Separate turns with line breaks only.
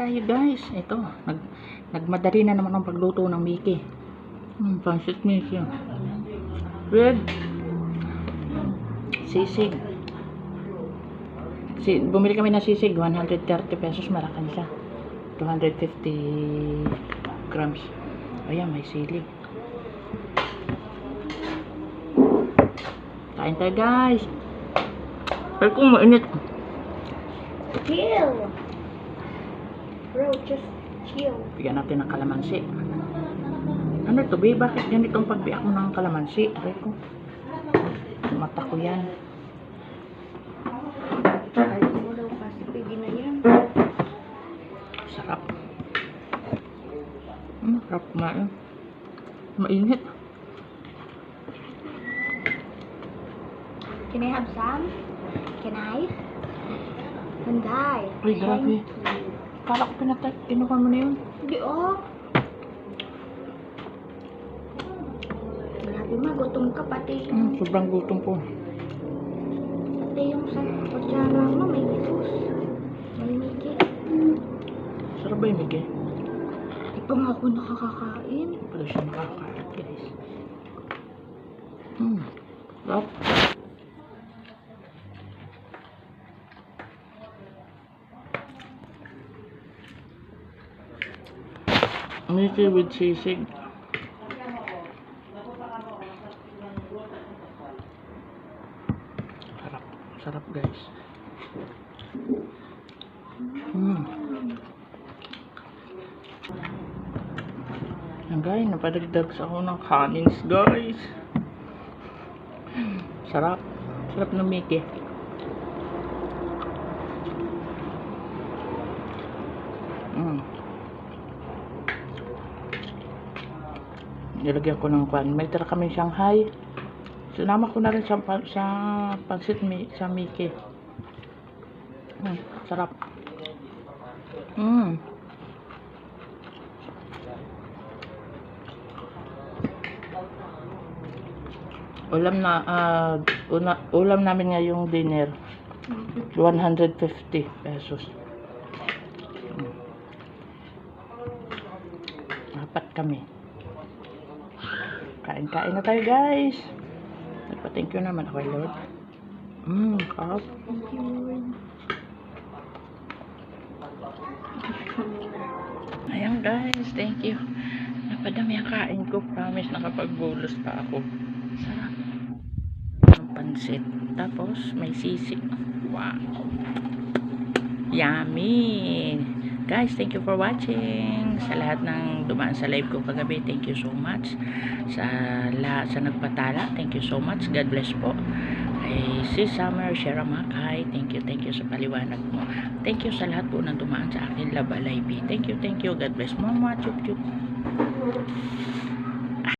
tayo guys. Ito, nagmadali na naman ang pagluto ng Mickey. Pancit Mickey. With sisig. Bumili kami ng sisig, 130 pesos, malakan siya. 250 grams. Ayan, may sili. Kain tayo guys. Pero kung mainit.
Chill. Bro, just chill.
Bigyan natin ng kalamansi. Ano to, be? Bakit ganito ang pagbiyak mo ng kalamansi? Aray ko. Mata ko yan.
Ayaw mo daw kasi pwede na yan.
Sarap. Sarap kumain. Mainit.
Can I have some? Can I? Hindi.
Ay, grabe. Kala ko kinuha mo na yun.
Hindi, oh. Grabe ma, gutom ka pati.
Sobrang gutom po.
Pati yung sa kutsara mo, may sauce. May Mickey.
Sarap ba yung Mickey?
Di pa nga ako nakakakain.
Pala siya nakakain, guys. Sarap. Mickey with sisig. Sarap. Sarap guys. Yan guys, napadagdag sa ako ng kanins guys. Sarap. Sarap ng Mickey. Nilagyan ko ng kwan. May tira kami Shanghai. Sinama ko na rin sa pansit sa Mickey. Sarap. Ulam namin ngayong dinner. 150 pesos. Apat kami. Kain-kain na tayo guys. Nagpa-thank you naman ako Lord. Sarap.
Thank you.
Ayan guys, thank you. Napadami ang kain ko. Promise nakapagbulos pa ako. Sarap. Ang pansit. Tapos may sisig. Wow. Yummy. Guys, thank you for watching. Sa lahat ng dumaan sa live ko kagabi, thank you so much. Sa lahat sa nagpatala, thank you so much. God bless po. Kay Sis Summer, Shera Makay, thank you sa paliwanag mo. Thank you sa lahat po ng dumaan sa akin Love Alive. Thank you. God bless. Mama, chup chup.